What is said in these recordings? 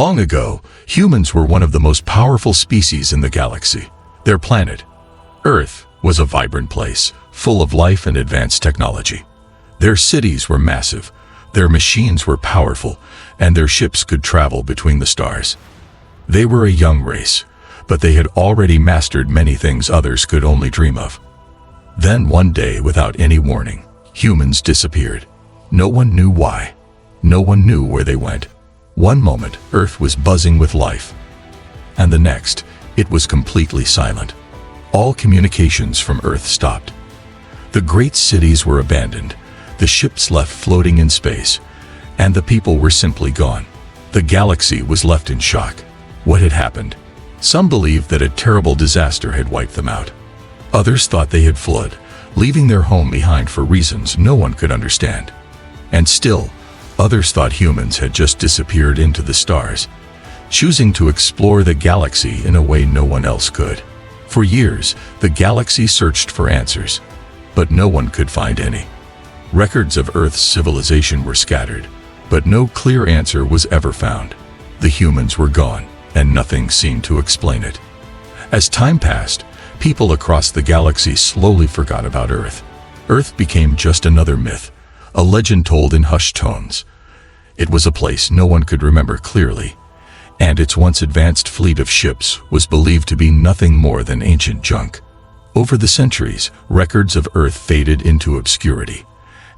Long ago, humans were one of the most powerful species in the galaxy. Their planet, Earth, was a vibrant place, full of life and advanced technology. Their cities were massive, their machines were powerful, and their ships could travel between the stars. They were a young race, but they had already mastered many things others could only dream of. Then one day, without any warning, humans disappeared. No one knew why. No one knew where they went. One moment, Earth was buzzing with life, and the next, it was completely silent. All communications from Earth stopped. The great cities were abandoned, the ships left floating in space, and the people were simply gone. The galaxy was left in shock. What had happened? Some believed that a terrible disaster had wiped them out. Others thought they had fled, leaving their home behind for reasons no one could understand. And still, others thought humans had just disappeared into the stars, choosing to explore the galaxy in a way no one else could. For years, the galaxy searched for answers, but no one could find any. Records of Earth's civilization were scattered, but no clear answer was ever found. The humans were gone, and nothing seemed to explain it. As time passed, people across the galaxy slowly forgot about Earth. Earth became just another myth, a legend told in hushed tones. It was a place no one could remember clearly, and its once advanced fleet of ships was believed to be nothing more than ancient junk. Over the centuries, records of Earth faded into obscurity,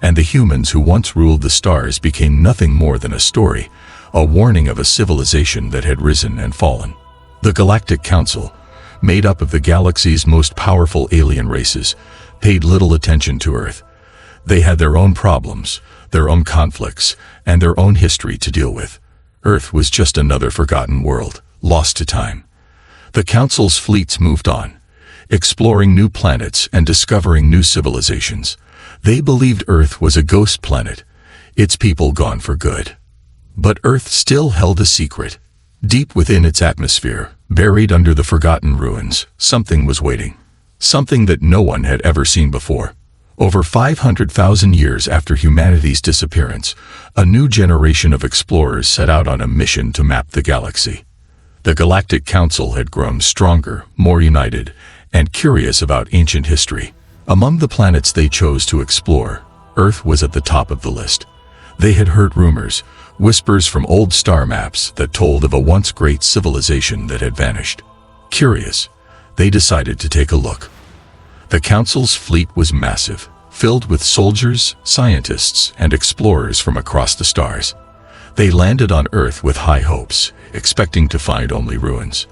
and the humans who once ruled the stars became nothing more than a story, a warning of a civilization that had risen and fallen. The Galactic Council, made up of the galaxy's most powerful alien races, paid little attention to Earth. They had their own problems, their own conflicts, and their own history to deal with. Earth was just another forgotten world, lost to time. The Council's fleets moved on, exploring new planets and discovering new civilizations. They believed Earth was a ghost planet, its people gone for good. But Earth still held a secret. Deep within its atmosphere, buried under the forgotten ruins, something was waiting. Something that no one had ever seen before. Over 500,000 years after humanity's disappearance, a new generation of explorers set out on a mission to map the galaxy. The Galactic Council had grown stronger, more united, and curious about ancient history. Among the planets they chose to explore, Earth was at the top of the list. They had heard rumors, whispers from old star maps that told of a once great civilization that had vanished. Curious, they decided to take a look. The Council's fleet was massive, filled with soldiers, scientists, and explorers from across the stars. They landed on Earth with high hopes, expecting to find only ruins.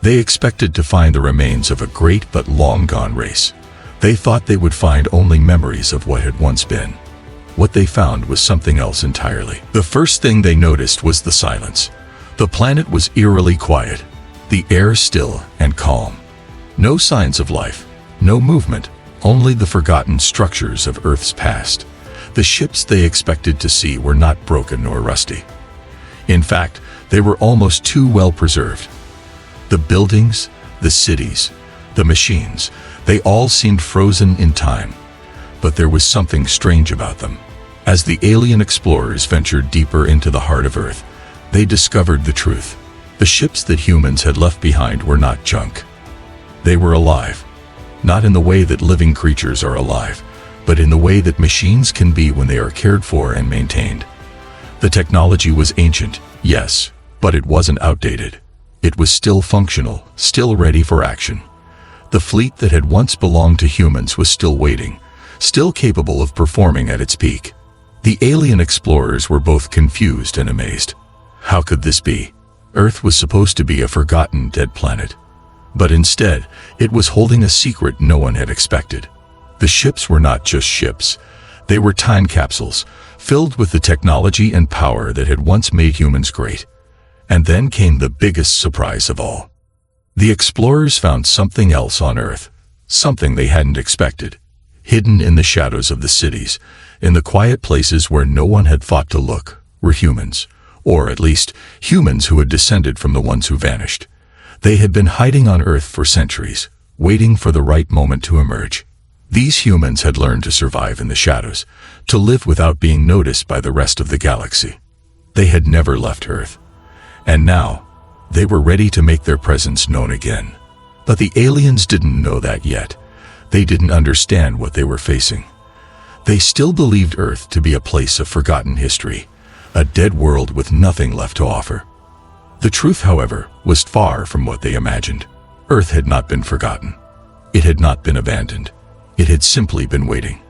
They expected to find the remains of a great but long-gone race. They thought they would find only memories of what had once been. What they found was something else entirely. The first thing they noticed was the silence. The planet was eerily quiet, the air still and calm. No signs of life, no movement, only the forgotten structures of Earth's past. The ships they expected to see were not broken or rusty. In fact, they were almost too well preserved. The buildings, the cities, the machines, they all seemed frozen in time. But there was something strange about them. As the alien explorers ventured deeper into the heart of Earth, they discovered the truth. The ships that humans had left behind were not junk. They were alive. Not in the way that living creatures are alive, but in the way that machines can be when they are cared for and maintained. The technology was ancient, yes, but it wasn't outdated. It was still functional, still ready for action. The fleet that had once belonged to humans was still waiting, still capable of performing at its peak. The alien explorers were both confused and amazed. How could this be? Earth was supposed to be a forgotten, dead planet. But instead, it was holding a secret no one had expected. The ships were not just ships. They were time capsules, filled with the technology and power that had once made humans great. And then came the biggest surprise of all. The explorers found something else on Earth, something they hadn't expected. Hidden in the shadows of the cities, in the quiet places where no one had thought to look, were humans, or at least humans who had descended from the ones who vanished. They had been hiding on Earth for centuries, waiting for the right moment to emerge. These humans had learned to survive in the shadows, to live without being noticed by the rest of the galaxy. They had never left Earth. And now, they were ready to make their presence known again. But the aliens didn't know that yet. They didn't understand what they were facing. They still believed Earth to be a place of forgotten history, a dead world with nothing left to offer. The truth, however, was far from what they imagined. Earth had not been forgotten. It had not been abandoned. It had simply been waiting.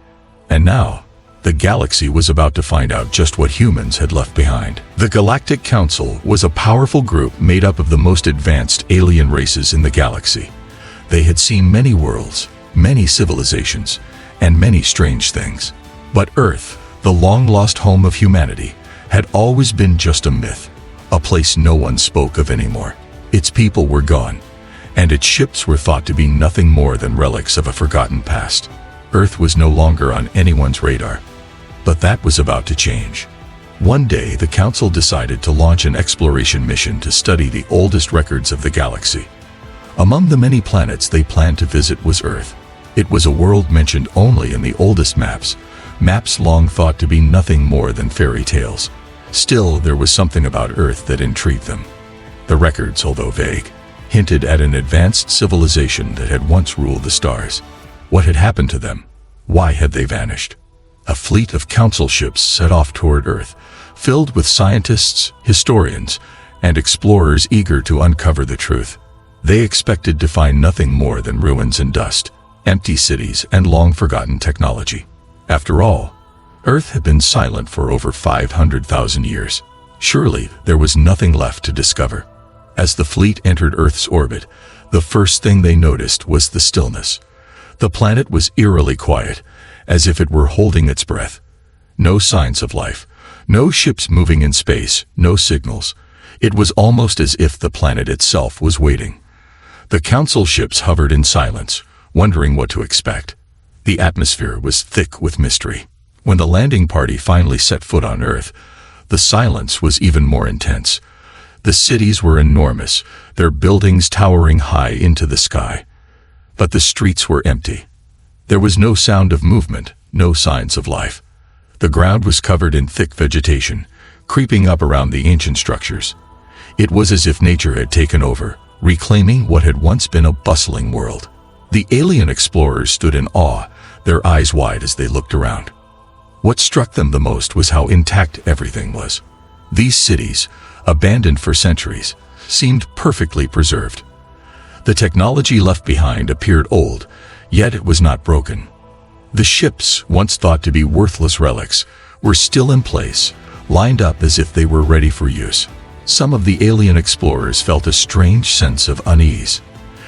And now, the galaxy was about to find out just what humans had left behind. The Galactic Council was a powerful group made up of the most advanced alien races in the galaxy. They had seen many worlds, many civilizations, and many strange things. But Earth, the long-lost home of humanity, had always been just a myth, a place no one spoke of anymore. Its people were gone, and its ships were thought to be nothing more than relics of a forgotten past. Earth was no longer on anyone's radar. But that was about to change. One day, the Council decided to launch an exploration mission to study the oldest records of the galaxy. Among the many planets they planned to visit was Earth. It was a world mentioned only in the oldest maps, maps long thought to be nothing more than fairy tales. Still, there was something about Earth that intrigued them. The records, although vague, hinted at an advanced civilization that had once ruled the stars. What had happened to them? Why had they vanished? A fleet of council ships set off toward Earth, filled with scientists, historians, and explorers eager to uncover the truth. They expected to find nothing more than ruins and dust, empty cities, and long-forgotten technology. After all, Earth had been silent for over 500,000 years. Surely there was nothing left to discover. As the fleet entered Earth's orbit, the first thing they noticed was the stillness. The planet was eerily quiet, as if it were holding its breath. No signs of life, no ships moving in space, no signals. It was almost as if the planet itself was waiting. The council ships hovered in silence, wondering what to expect. The atmosphere was thick with mystery. When the landing party finally set foot on Earth, the silence was even more intense. The cities were enormous, their buildings towering high into the sky. But the streets were empty. There was no sound of movement, no signs of life. The ground was covered in thick vegetation, creeping up around the ancient structures. It was as if nature had taken over, reclaiming what had once been a bustling world. The alien explorers stood in awe, their eyes wide as they looked around. What struck them the most was how intact everything was. These cities, abandoned for centuries, seemed perfectly preserved. The technology left behind appeared old, yet it was not broken. The ships, once thought to be worthless relics, were still in place, lined up as if they were ready for use. Some of the alien explorers felt a strange sense of unease.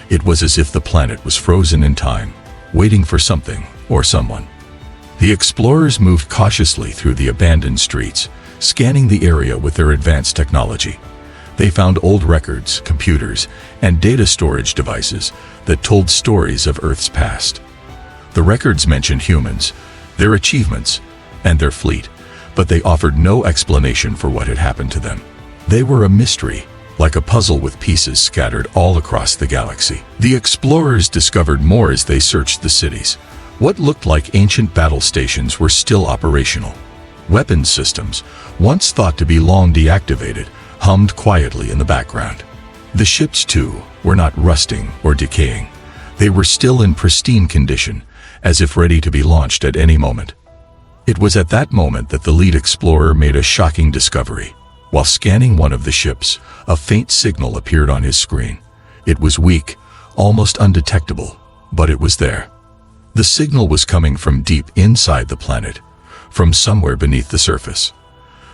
It was as if the planet was frozen in time, waiting for something or someone. The explorers moved cautiously through the abandoned streets, scanning the area with their advanced technology. They found old records, computers, and data storage devices that told stories of Earth's past. The records mentioned humans, their achievements, and their fleet, but they offered no explanation for what had happened to them. They were a mystery, like a puzzle with pieces scattered all across the galaxy. The explorers discovered more as they searched the cities. What looked like ancient battle stations were still operational. Weapons systems, once thought to be long deactivated, hummed quietly in the background. The ships, too, were not rusting or decaying. They were still in pristine condition, as if ready to be launched at any moment. It was at that moment that the lead explorer made a shocking discovery. While scanning one of the ships, a faint signal appeared on his screen. It was weak, almost undetectable, but it was there. The signal was coming from deep inside the planet, from somewhere beneath the surface.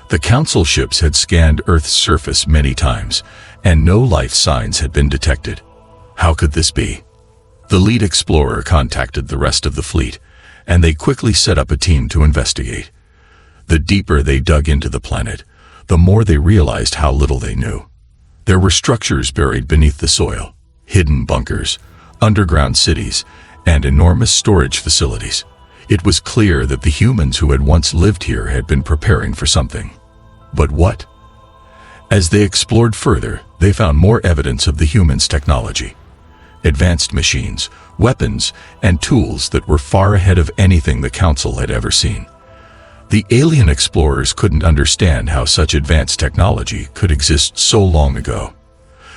The council ships had scanned Earth's surface many times, and no life signs had been detected. How could this be? The lead explorer contacted the rest of the fleet, and they quickly set up a team to investigate. The deeper they dug into the planet, the more they realized how little they knew. There were structures buried beneath the soil, hidden bunkers, underground cities, and enormous storage facilities. It was clear that the humans who had once lived here had been preparing for something. But what? As they explored further, they found more evidence of the humans' technology. Advanced machines, weapons, and tools that were far ahead of anything the Council had ever seen. The alien explorers couldn't understand how such advanced technology could exist so long ago.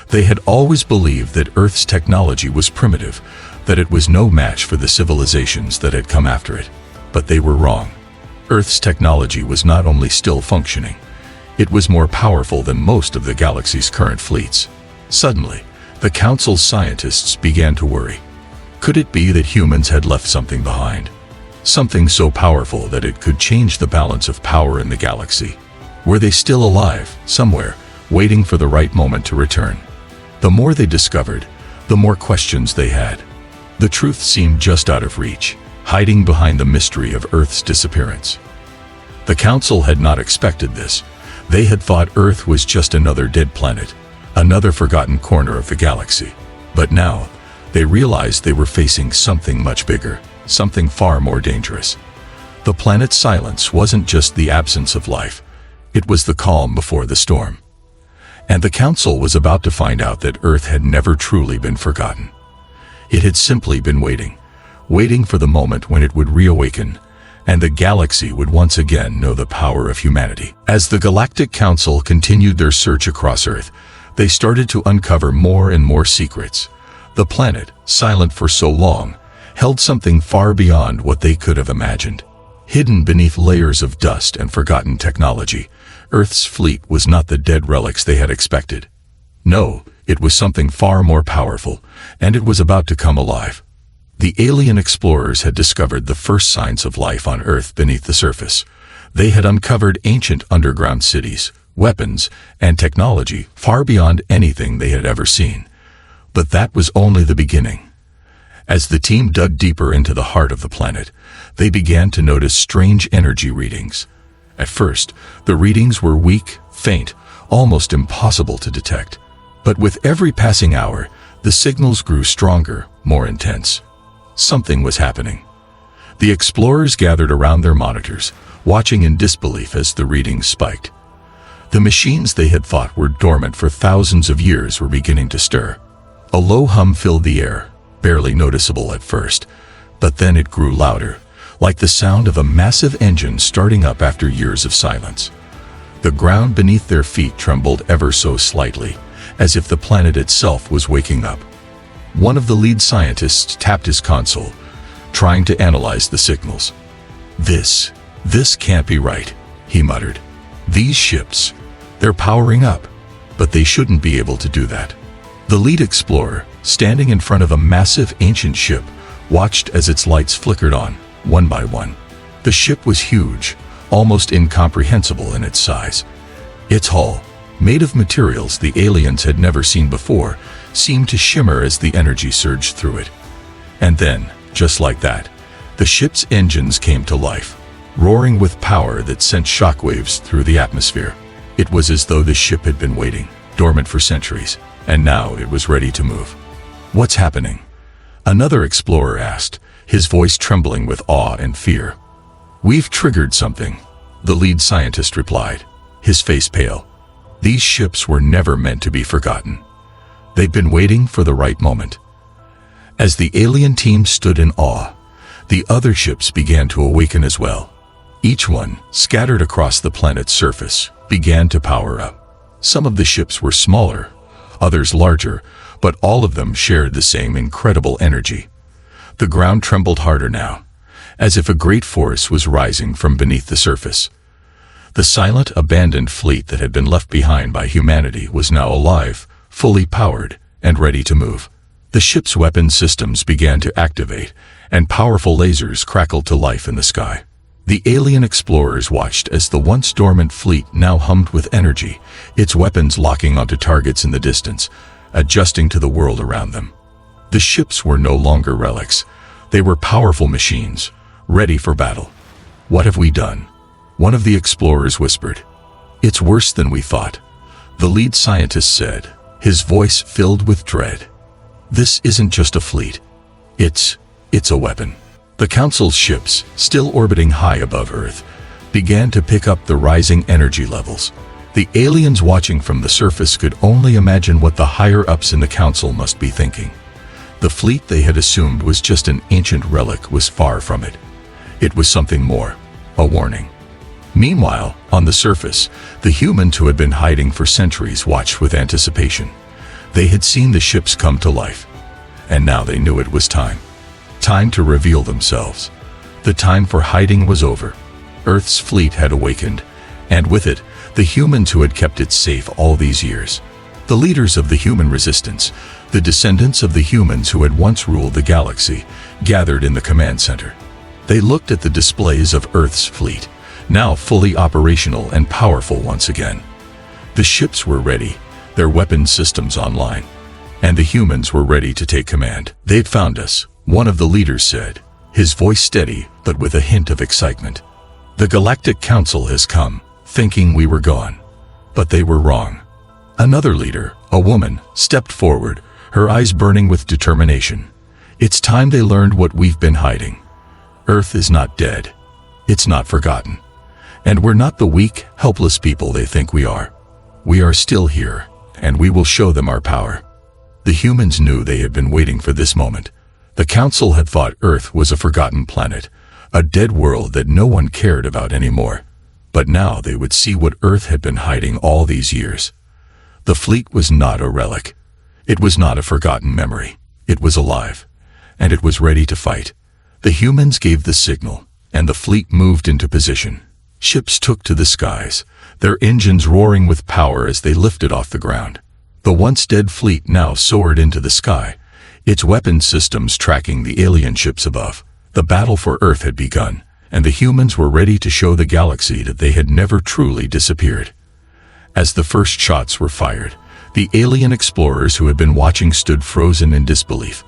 They had always believed that Earth's technology was primitive, that it was no match for the civilizations that had come after it. But they were wrong. Earth's technology was not only still functioning, it was more powerful than most of the galaxy's current fleets. Suddenly, the Council's scientists began to worry. Could it be that humans had left something behind? Something so powerful that it could change the balance of power in the galaxy? Were they still alive, somewhere, waiting for the right moment to return? The more they discovered, the more questions they had. The truth seemed just out of reach, hiding behind the mystery of Earth's disappearance. The Council had not expected this. They had thought Earth was just another dead planet, another forgotten corner of the galaxy. But now, they realized they were facing something much bigger, something far more dangerous. The planet's silence wasn't just the absence of life, it was the calm before the storm. And the Council was about to find out that Earth had never truly been forgotten. It had simply been waiting for the moment when it would reawaken, and the galaxy would once again know the power of humanity. As the Galactic Council continued their search across Earth, they started to uncover more and more secrets. The planet, silent for so long, held something far beyond what they could have imagined. Hidden beneath layers of dust and forgotten technology, Earth's fleet was not the dead relics they had expected. No, it was something far more powerful, and it was about to come alive. The alien explorers had discovered the first signs of life on Earth beneath the surface. They had uncovered ancient underground cities, weapons, and technology far beyond anything they had ever seen. But that was only the beginning. As the team dug deeper into the heart of the planet, they began to notice strange energy readings. At first, the readings were weak, faint, almost impossible to detect. But with every passing hour, the signals grew stronger, more intense. Something was happening. The explorers gathered around their monitors, watching in disbelief as the readings spiked. The machines they had thought were dormant for thousands of years were beginning to stir. A low hum filled the air, barely noticeable at first, but then it grew louder, like the sound of a massive engine starting up after years of silence. The ground beneath their feet trembled ever so slightly, as if the planet itself was waking up. One of the lead scientists tapped his console, trying to analyze the signals. This can't be right," he muttered. "These ships, they're powering up, but they shouldn't be able to do that." The lead explorer, standing in front of a massive ancient ship, watched as its lights flickered on, one by one. The ship was huge, almost incomprehensible in its size. Its hull, made of materials the aliens had never seen before, seemed to shimmer as the energy surged through it. And then, just like that, the ship's engines came to life, roaring with power that sent shockwaves through the atmosphere. It was as though the ship had been waiting, dormant for centuries, and now it was ready to move. "What's happening?" another explorer asked, his voice trembling with awe and fear. "We've triggered something," the lead scientist replied, his face pale. These ships were never meant to be forgotten. They'd been waiting for the right moment. As the alien team stood in awe, the other ships began to awaken as well. Each one, scattered across the planet's surface, began to power up. Some of the ships were smaller, others larger, but all of them shared the same incredible energy. The ground trembled harder now, as if a great force was rising from beneath the surface. The silent, abandoned fleet that had been left behind by humanity was now alive, fully powered, and ready to move. The ship's weapon systems began to activate, and powerful lasers crackled to life in the sky. The alien explorers watched as the once dormant fleet now hummed with energy, its weapons locking onto targets in the distance, adjusting to the world around them. The ships were no longer relics. They were powerful machines, ready for battle. "What have we done?" one of the explorers whispered. "It's worse than we thought," the lead scientist said, his voice filled with dread. "This isn't just a fleet. It's a weapon." The Council's ships, still orbiting high above Earth, began to pick up the rising energy levels. The aliens watching from the surface could only imagine what the higher-ups in the Council must be thinking. The fleet they had assumed was just an ancient relic was far from it. It was something more, a warning. Meanwhile, on the surface, the humans who had been hiding for centuries watched with anticipation. They had seen the ships come to life, and now they knew it was time. Time to reveal themselves. The time for hiding was over. Earth's fleet had awakened, and with it, the humans who had kept it safe all these years. The leaders of the human resistance, the descendants of the humans who had once ruled the galaxy, gathered in the command center. They looked at the displays of Earth's fleet, now fully operational and powerful once again. The ships were ready, their weapon systems online, and the humans were ready to take command. "They've found us," one of the leaders said, his voice steady but with a hint of excitement. "The Galactic Council has come, thinking we were gone. But they were wrong." Another leader, a woman, stepped forward, her eyes burning with determination. "It's time they learned what we've been hiding. Earth is not dead. It's not forgotten. And we're not the weak, helpless people they think we are. We are still here, and we will show them our power." The humans knew they had been waiting for this moment. The Council had thought Earth was a forgotten planet, a dead world that no one cared about anymore. But now they would see what Earth had been hiding all these years. The fleet was not a relic. It was not a forgotten memory. It was alive, and it was ready to fight. The humans gave the signal, and the fleet moved into position. Ships took to the skies, their engines roaring with power as they lifted off the ground. The once dead fleet now soared into the sky, its weapon systems tracking the alien ships above. The battle for Earth had begun, and the humans were ready to show the galaxy that they had never truly disappeared. As the first shots were fired, the alien explorers who had been watching stood frozen in disbelief.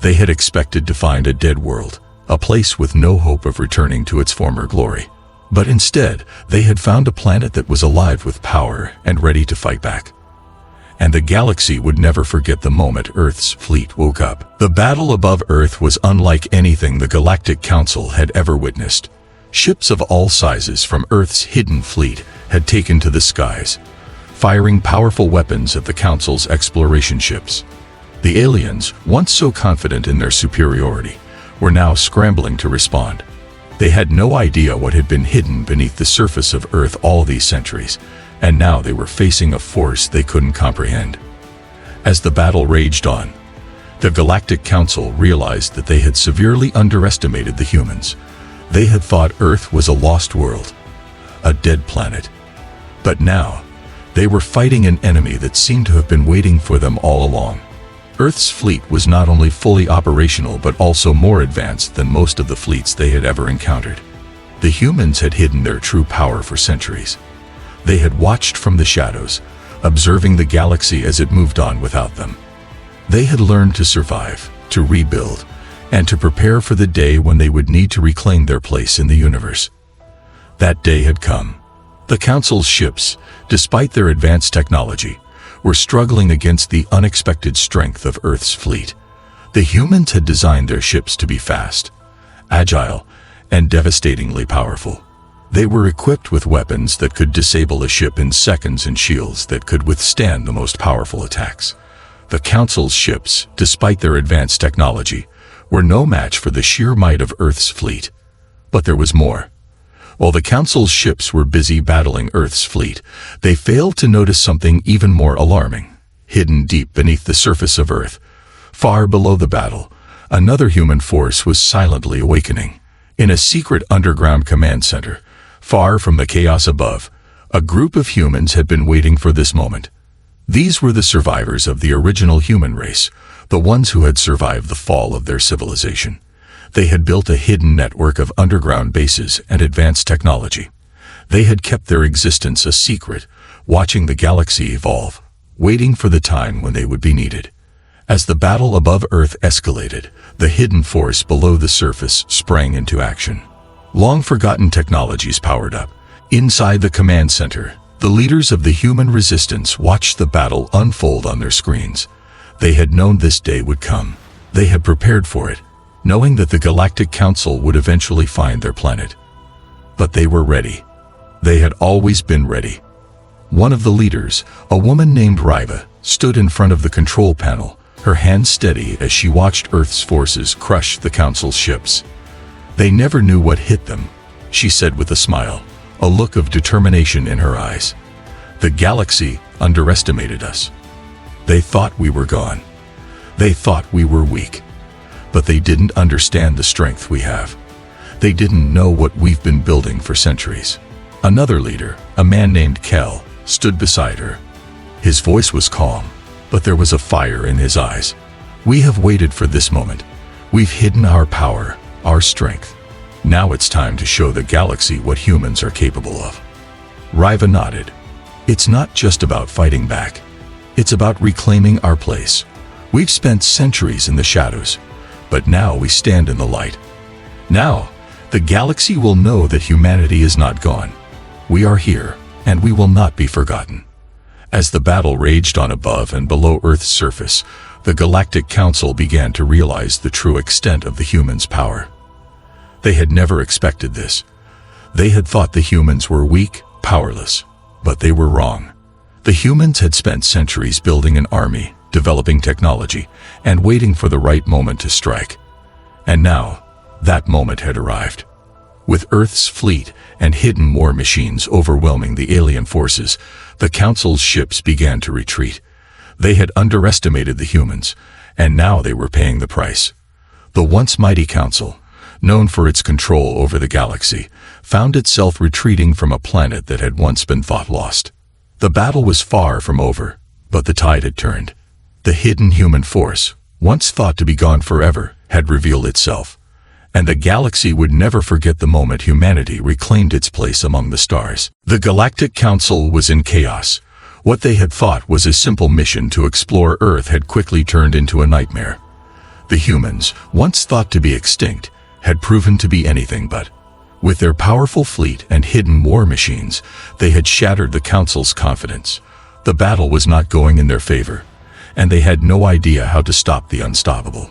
They had expected to find a dead world, a place with no hope of returning to its former glory. But instead, they had found a planet that was alive with power and ready to fight back. And the galaxy would never forget the moment Earth's fleet woke up. The battle above Earth was unlike anything the Galactic Council had ever witnessed. Ships of all sizes from Earth's hidden fleet had taken to the skies, firing powerful weapons at the Council's exploration ships. The aliens, once so confident in their superiority, were now scrambling to respond. They had no idea what had been hidden beneath the surface of Earth all these centuries, and now they were facing a force they couldn't comprehend. As the battle raged on, the Galactic Council realized that they had severely underestimated the humans. They had thought Earth was a lost world, a dead planet. But now, they were fighting an enemy that seemed to have been waiting for them all along. Earth's fleet was not only fully operational but also more advanced than most of the fleets they had ever encountered. The humans had hidden their true power for centuries. They had watched from the shadows, observing the galaxy as it moved on without them. They had learned to survive, to rebuild, and to prepare for the day when they would need to reclaim their place in the universe. That day had come. The Council's ships, despite their advanced technology, were struggling against the unexpected strength of Earth's fleet. The humans had designed their ships to be fast, agile, and devastatingly powerful. They were equipped with weapons that could disable a ship in seconds and shields that could withstand the most powerful attacks. The Council's ships, despite their advanced technology, were no match for the sheer might of Earth's fleet. But there was more. While the Council's ships were busy battling Earth's fleet, they failed to notice something even more alarming. Hidden deep beneath the surface of Earth, far below the battle, another human force was silently awakening. In a secret underground command center, far from the chaos above, a group of humans had been waiting for this moment. These were the survivors of the original human race, the ones who had survived the fall of their civilization. They had built a hidden network of underground bases and advanced technology. They had kept their existence a secret, watching the galaxy evolve, waiting for the time when they would be needed. As the battle above Earth escalated, the hidden force below the surface sprang into action. Long-forgotten technologies powered up. Inside the command center, the leaders of the human resistance watched the battle unfold on their screens. They had known this day would come. They had prepared for it, knowing that the Galactic Council would eventually find their planet. But they were ready. They had always been ready. One of the leaders, a woman named Riva, stood in front of the control panel, her hands steady as she watched Earth's forces crush the Council's ships. "They never knew what hit them," she said with a smile, a look of determination in her eyes. The galaxy underestimated us. They thought we were gone. They thought we were weak. But they didn't understand the strength we have. They didn't know what we've been building for centuries. Another leader, a man named Kel, stood beside her. His voice was calm, but there was a fire in his eyes. We have waited for this moment. We've hidden our power, our strength. Now it's time to show the galaxy what humans are capable of. Riva nodded. It's not just about fighting back. It's about reclaiming our place. We've spent centuries in the shadows, but now we stand in the light. Now, the galaxy will know that humanity is not gone. We are here, and we will not be forgotten. As the battle raged on above and below Earth's surface, the Galactic Council began to realize the true extent of the humans' power. They had never expected this. They had thought the humans were weak, powerless, but they were wrong. The humans had spent centuries building an army, developing technology, and waiting for the right moment to strike. And now, that moment had arrived. With Earth's fleet and hidden war machines overwhelming the alien forces, the Council's ships began to retreat. They had underestimated the humans, and now they were paying the price. The once mighty Council, known for its control over the galaxy, found itself retreating from a planet that had once been thought lost. The battle was far from over, but the tide had turned. The hidden human force, once thought to be gone forever, had revealed itself. And the galaxy would never forget the moment humanity reclaimed its place among the stars. The Galactic Council was in chaos. What they had thought was a simple mission to explore Earth had quickly turned into a nightmare. The humans, once thought to be extinct, had proven to be anything but. With their powerful fleet and hidden war machines, they had shattered the Council's confidence. The battle was not going in their favor, and they had no idea how to stop the unstoppable.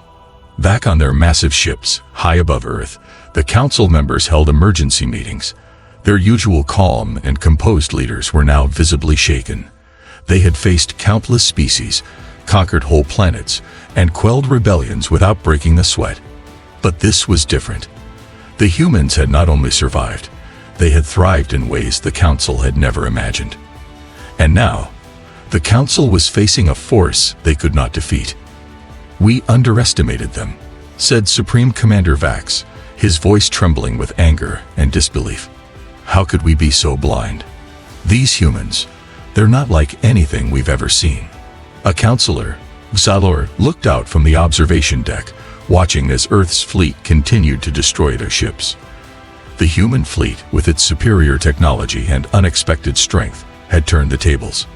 Back on their massive ships, high above Earth, the Council members held emergency meetings. Their usual calm and composed leaders were now visibly shaken. They had faced countless species, conquered whole planets, and quelled rebellions without breaking a sweat. But this was different. The humans had not only survived, they had thrived in ways the Council had never imagined. And now, the Council was facing a force they could not defeat. "We underestimated them," said Supreme Commander Vax, his voice trembling with anger and disbelief. "How could we be so blind? These humans, they're not like anything we've ever seen." A counselor, Xalor, looked out from the observation deck, watching as Earth's fleet continued to destroy their ships. The human fleet, with its superior technology and unexpected strength, had turned the tables.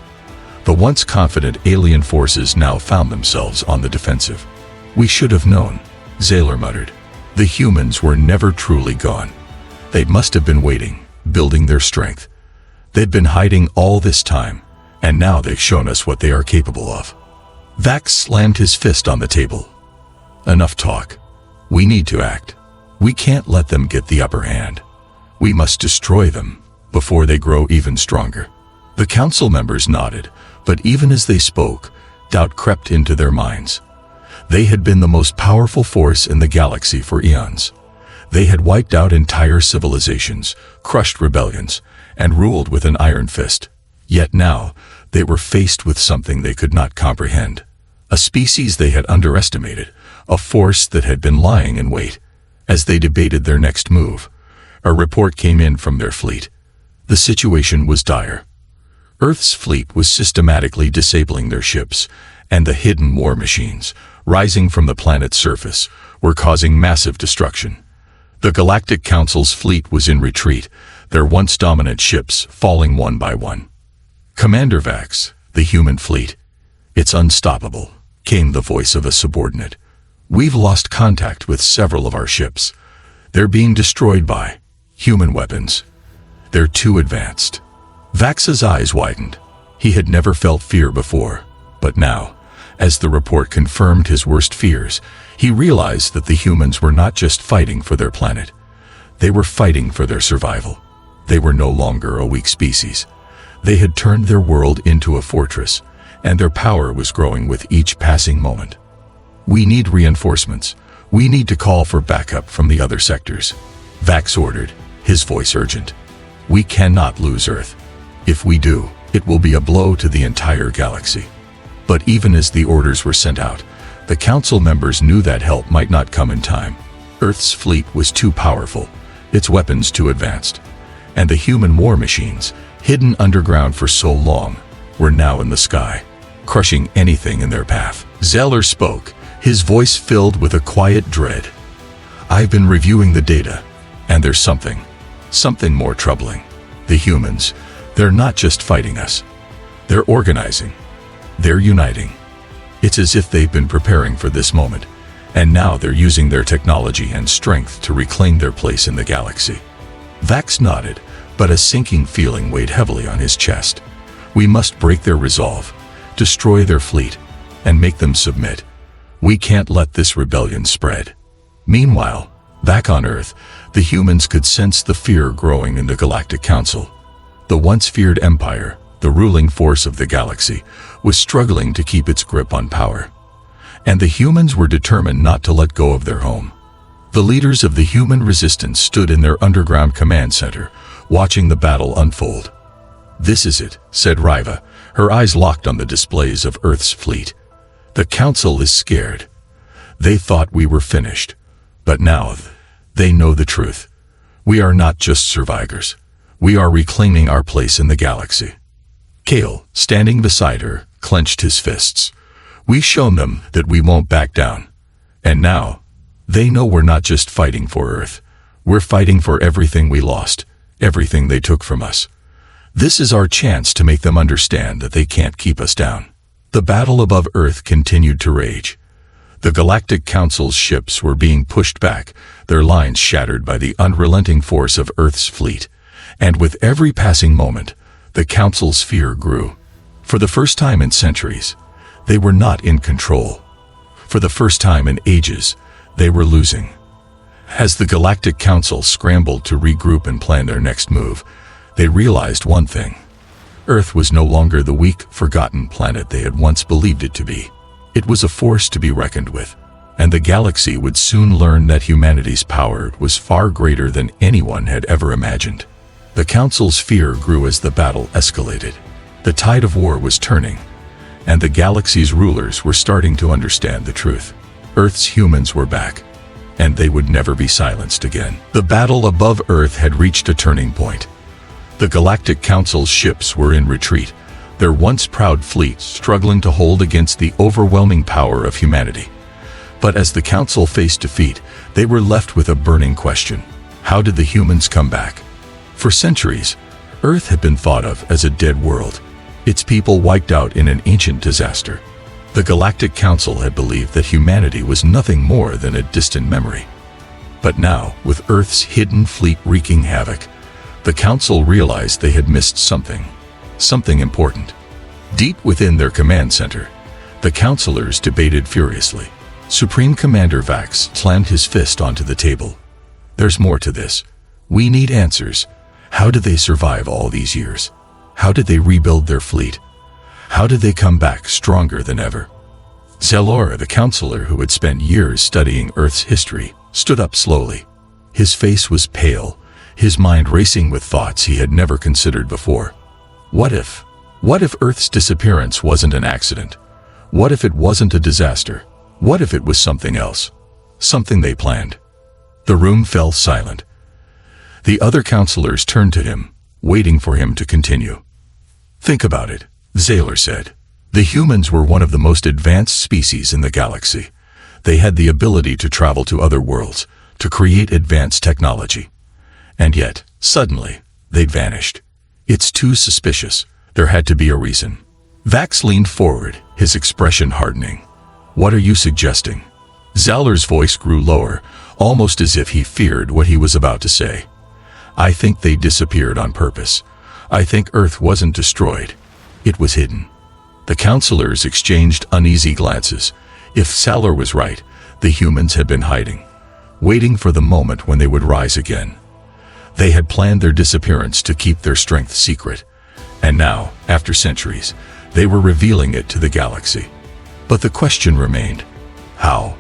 The once confident alien forces now found themselves on the defensive. "We should have known," Xalor muttered. "The humans were never truly gone. They must have been waiting, building their strength. They'd been hiding all this time, and now they've shown us what they are capable of." Vax slammed his fist on the table. "Enough talk. We need to act. We can't let them get the upper hand. We must destroy them before they grow even stronger." The Council members nodded, but even as they spoke, doubt crept into their minds. They had been the most powerful force in the galaxy for eons. They had wiped out entire civilizations, crushed rebellions, and ruled with an iron fist. Yet now, they were faced with something they could not comprehend. A species they had underestimated, a force that had been lying in wait. As they debated their next move, a report came in from their fleet. The situation was dire. Earth's fleet was systematically disabling their ships, and the hidden war machines, rising from the planet's surface, were causing massive destruction. The Galactic Council's fleet was in retreat, their once dominant ships falling one by one. "Commander Vax, the human fleet. It's unstoppable," came the voice of a subordinate. "We've lost contact with several of our ships. They're being destroyed by human weapons. They're too advanced." Vax's eyes widened. He had never felt fear before, but now, as the report confirmed his worst fears, he realized that the humans were not just fighting for their planet. They were fighting for their survival. They were no longer a weak species. They had turned their world into a fortress, and their power was growing with each passing moment. "We need reinforcements. We need to call for backup from the other sectors," Vax ordered, his voice urgent. We cannot lose Earth. If we do, it will be a blow to the entire galaxy. But even as the orders were sent out, the council members knew that help might not come in time. Earth's fleet was too powerful, its weapons too advanced, and the human war machines, hidden underground for so long, were now in the sky, crushing anything in their path. Zeller spoke, his voice filled with a quiet dread. I've been reviewing the data, and there's something more troubling. The humans, they're not just fighting us. They're organizing. They're uniting. It's as if they've been preparing for this moment, and now they're using their technology and strength to reclaim their place in the galaxy. Vax nodded, but a sinking feeling weighed heavily on his chest. We must break their resolve, destroy their fleet, and make them submit. We can't let this rebellion spread. Meanwhile, back on Earth, the humans could sense the fear growing in the Galactic Council. The once feared empire, the ruling force of the galaxy, was struggling to keep its grip on power. And the humans were determined not to let go of their home. The leaders of the human resistance stood in their underground command center, watching the battle unfold. This is it, said Riva, her eyes locked on the displays of Earth's fleet. The council is scared. They thought we were finished. But now, they know the truth. We are not just survivors. We are reclaiming our place in the galaxy. Kale, standing beside her, clenched his fists. We've shown them that we won't back down. And now, they know we're not just fighting for Earth. We're fighting for everything we lost, everything they took from us. This is our chance to make them understand that they can't keep us down. The battle above Earth continued to rage. The Galactic Council's ships were being pushed back, their lines shattered by the unrelenting force of Earth's fleet. And with every passing moment, the Council's fear grew. For the first time in centuries, they were not in control. For the first time in ages, they were losing. As the Galactic Council scrambled to regroup and plan their next move, they realized one thing. Earth was no longer the weak, forgotten planet they had once believed it to be. It was a force to be reckoned with, and the galaxy would soon learn that humanity's power was far greater than anyone had ever imagined. The Council's fear grew as the battle escalated. The tide of war was turning, and the galaxy's rulers were starting to understand the truth. Earth's humans were back, and they would never be silenced again. The battle above Earth had reached a turning point. The Galactic Council's ships were in retreat, their once proud fleet struggling to hold against the overwhelming power of humanity. But as the Council faced defeat, they were left with a burning question. How did the humans come back? For centuries, Earth had been thought of as a dead world, its people wiped out in an ancient disaster. The Galactic Council had believed that humanity was nothing more than a distant memory. But now, with Earth's hidden fleet wreaking havoc, the Council realized they had missed something important. Deep within their command center, the councilors debated furiously. Supreme Commander Vax slammed his fist onto the table. There's more to this. We need answers. How did they survive all these years? How did they rebuild their fleet? How did they come back stronger than ever? Zelora, the counselor who had spent years studying Earth's history, stood up slowly. His face was pale, his mind racing with thoughts he had never considered before. What if Earth's disappearance wasn't an accident? What if it wasn't a disaster? What if it was something else? Something they planned? The room fell silent. The other counselors turned to him, waiting for him to continue. Think about it, Zaylor said. The humans were one of the most advanced species in the galaxy. They had the ability to travel to other worlds, to create advanced technology. And yet, suddenly, they'd vanished. It's too suspicious. There had to be a reason. Vax leaned forward, his expression hardening. What are you suggesting? Zaller's voice grew lower, almost as if he feared what he was about to say. I think they disappeared on purpose. I think Earth wasn't destroyed. It was hidden. The counselors exchanged uneasy glances. If Zaller was right, the humans had been hiding, waiting for the moment when they would rise again. They had planned their disappearance to keep their strength secret, and now, after centuries, they were revealing it to the galaxy. But the question remained, how?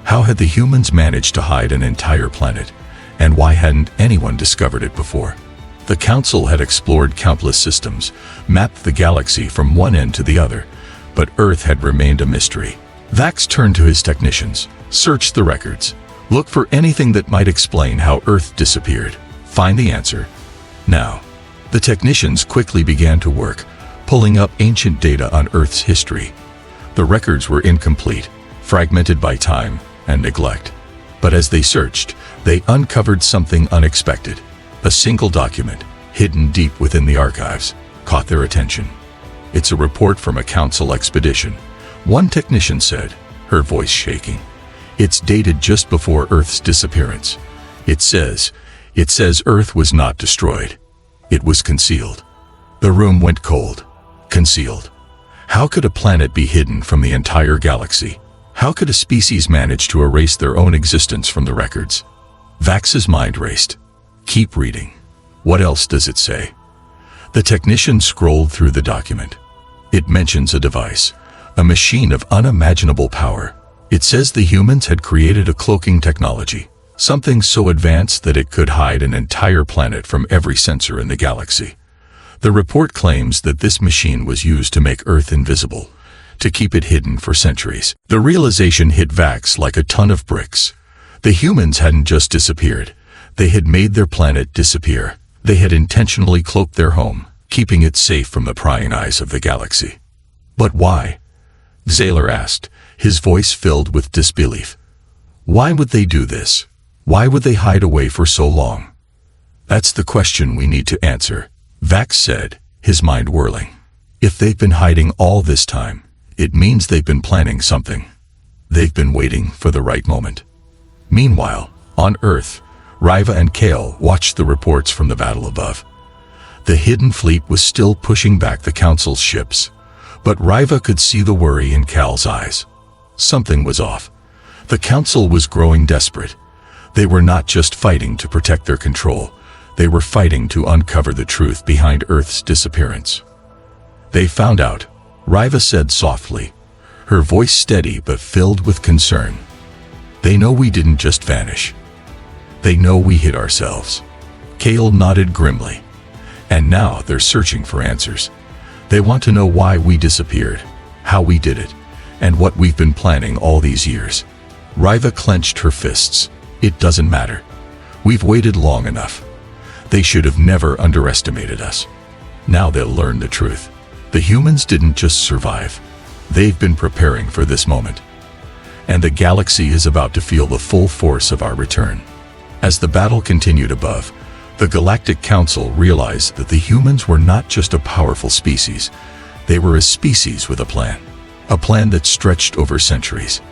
How had the humans managed to hide an entire planet, and why hadn't anyone discovered it before? The Council had explored countless systems, mapped the galaxy from one end to the other, but Earth had remained a mystery. Vax turned to his technicians, searched the records, looked for anything that might explain how Earth disappeared. Find the answer. Now. The technicians quickly began to work, pulling up ancient data on Earth's history. The records were incomplete, fragmented by time and neglect. But as they searched, they uncovered something unexpected. A single document, hidden deep within the archives, caught their attention. It's a report from a Council expedition, one technician said, her voice shaking. It's dated just before Earth's disappearance. It says Earth was not destroyed. It was concealed. The room went cold. Concealed. How could a planet be hidden from the entire galaxy? How could a species manage to erase their own existence from the records? Vax's mind raced. Keep reading. What else does it say? The technician scrolled through the document. It mentions a device, a machine of unimaginable power. It says the humans had created a cloaking technology, something so advanced that it could hide an entire planet from every sensor in the galaxy. The report claims that this machine was used to make Earth invisible, to keep it hidden for centuries. The realization hit Vax like a ton of bricks. The humans hadn't just disappeared. They had made their planet disappear. They had intentionally cloaked their home, keeping it safe from the prying eyes of the galaxy. But why? Zaylor asked, his voice filled with disbelief. Why would they do this? Why would they hide away for so long? That's the question we need to answer, Vax said, his mind whirling. If they've been hiding all this time, it means they've been planning something. They've been waiting for the right moment. Meanwhile, on Earth, Riva and Kale watched the reports from the battle above. The hidden fleet was still pushing back the Council's ships, but Riva could see the worry in Cal's eyes. Something was off. The Council was growing desperate. They were not just fighting to protect their control, they were fighting to uncover the truth behind Earth's disappearance. They found out, Riva said softly, her voice steady but filled with concern. They know we didn't just vanish. They know we hid ourselves. Kale nodded grimly. And now they're searching for answers. They want to know why we disappeared, how we did it, and what we've been planning all these years. Riva clenched her fists. It doesn't matter. We've waited long enough. They should have never underestimated us. Now they'll learn the truth. The humans didn't just survive. They've been preparing for this moment. And the galaxy is about to feel the full force of our return. As the battle continued above, the Galactic Council realized that the humans were not just a powerful species. They were a species with a plan that stretched over centuries.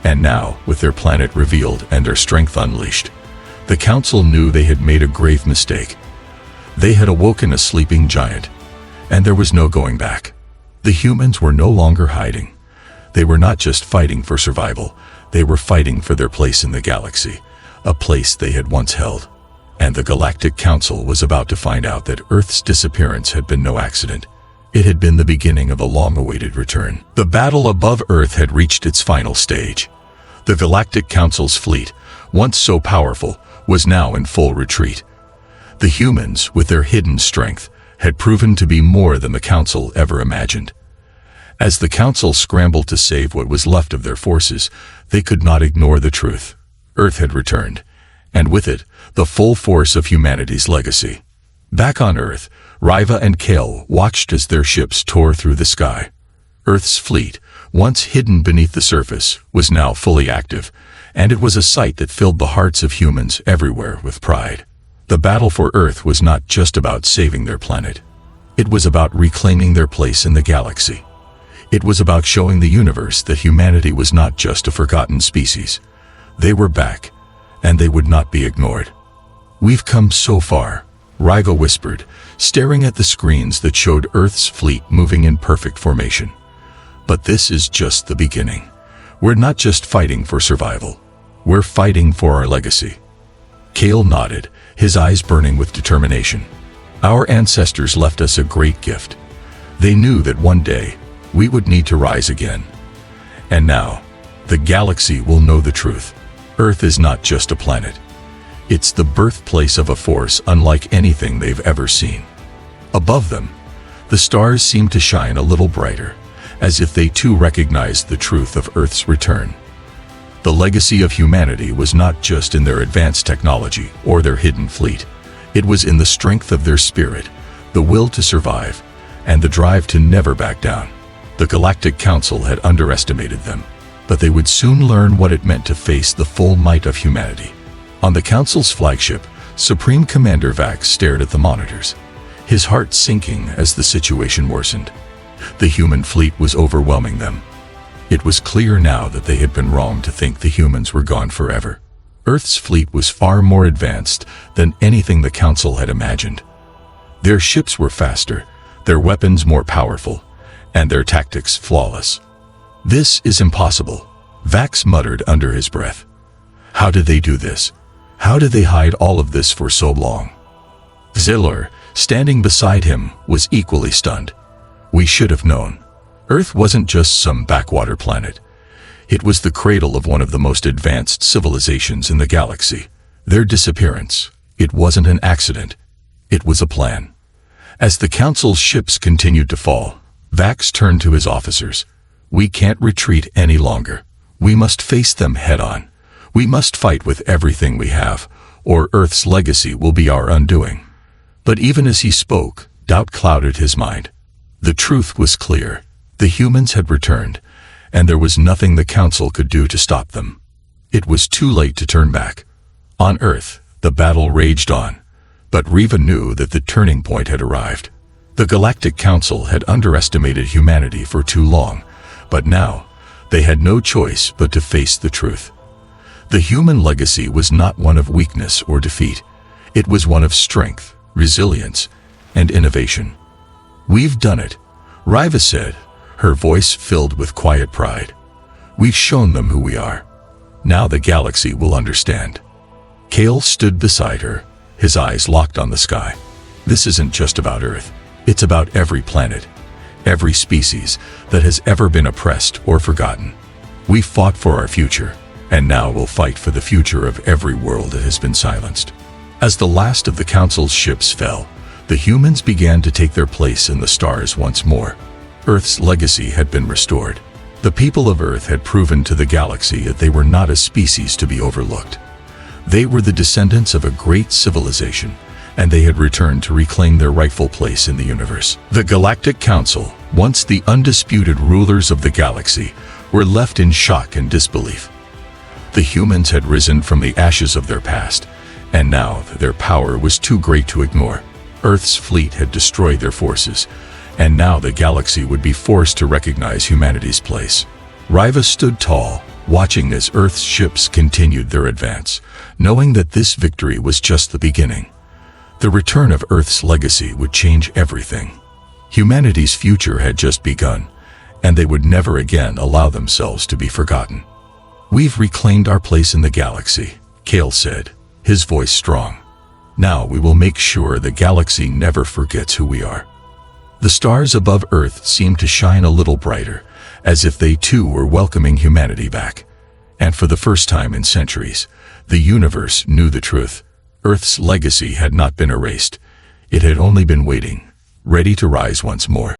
And now, with their planet revealed and their strength unleashed, the Council knew they had made a grave mistake. They had awoken a sleeping giant, and there was no going back. The humans were no longer hiding. They were not just fighting for survival, they were fighting for their place in the galaxy, a place they had once held. And the Galactic Council was about to find out that Earth's disappearance had been no accident. It had been the beginning of a long-awaited return. The battle above Earth had reached its final stage. The Galactic Council's fleet, once so powerful, was now in full retreat. The humans, with their hidden strength, had proven to be more than the Council ever imagined. As the Council scrambled to save what was left of their forces, they could not ignore the truth. Earth had returned, and with it, the full force of humanity's legacy. Back on Earth, Riva and Kale watched as their ships tore through the sky. Earth's fleet, once hidden beneath the surface, was now fully active, and it was a sight that filled the hearts of humans everywhere with pride. The battle for Earth was not just about saving their planet. It was about reclaiming their place in the galaxy. It was about showing the universe that humanity was not just a forgotten species. They were back, and they would not be ignored. We've come so far, Riva whispered, staring at the screens that showed Earth's fleet moving in perfect formation. But this is just the beginning. We're not just fighting for survival. We're fighting for our legacy. Kale nodded, his eyes burning with determination. Our ancestors left us a great gift. They knew that one day, we would need to rise again. And now, the galaxy will know the truth. Earth is not just a planet. It's the birthplace of a force unlike anything they've ever seen. Above them, the stars seemed to shine a little brighter, as if they too recognized the truth of Earth's return. The legacy of humanity was not just in their advanced technology or their hidden fleet. It was in the strength of their spirit, the will to survive, and the drive to never back down. The Galactic Council had underestimated them, but they would soon learn what it meant to face the full might of humanity. On the Council's flagship, Supreme Commander Vax stared at the monitors, his heart sinking as the situation worsened. The human fleet was overwhelming them. It was clear now that they had been wrong to think the humans were gone forever. Earth's fleet was far more advanced than anything the Council had imagined. Their ships were faster, their weapons more powerful, and their tactics flawless. "This is impossible," Vax muttered under his breath. "How did they do this? How did they hide all of this for so long?" Zilur, standing beside him, was equally stunned. "We should have known. Earth wasn't just some backwater planet. It was the cradle of one of the most advanced civilizations in the galaxy. Their disappearance, it wasn't an accident. It was a plan." As the Council's ships continued to fall, Vax turned to his officers. "We can't retreat any longer. We must face them head-on. We must fight with everything we have, or Earth's legacy will be our undoing." But even as he spoke, doubt clouded his mind. The truth was clear. The humans had returned, and there was nothing the Council could do to stop them. It was too late to turn back. On Earth, the battle raged on, but Riva knew that the turning point had arrived. The Galactic Council had underestimated humanity for too long, but now they had no choice but to face the truth. The human legacy was not one of weakness or defeat. It was one of strength, resilience, and innovation. "We've done it," Riva said, her voice filled with quiet pride. "We've shown them who we are. Now the galaxy will understand." Kale stood beside her, his eyes locked on the sky. "This isn't just about Earth. It's about every planet, every species that has ever been oppressed or forgotten. We fought for our future, and now we'll fight for the future of every world that has been silenced." As the last of the Council's ships fell, the humans began to take their place in the stars once more. Earth's legacy had been restored. The people of Earth had proven to the galaxy that they were not a species to be overlooked. They were the descendants of a great civilization, and they had returned to reclaim their rightful place in the universe. The Galactic Council, once the undisputed rulers of the galaxy, were left in shock and disbelief. The humans had risen from the ashes of their past, and now their power was too great to ignore. Earth's fleet had destroyed their forces, and now the galaxy would be forced to recognize humanity's place. Riva stood tall, watching as Earth's ships continued their advance, knowing that this victory was just the beginning. The return of Earth's legacy would change everything. Humanity's future had just begun, and they would never again allow themselves to be forgotten. "We've reclaimed our place in the galaxy," Kale said, his voice strong. "Now we will make sure the galaxy never forgets who we are." The stars above Earth seemed to shine a little brighter, as if they too were welcoming humanity back. And for the first time in centuries, the universe knew the truth. Earth's legacy had not been erased. It had only been waiting, ready to rise once more.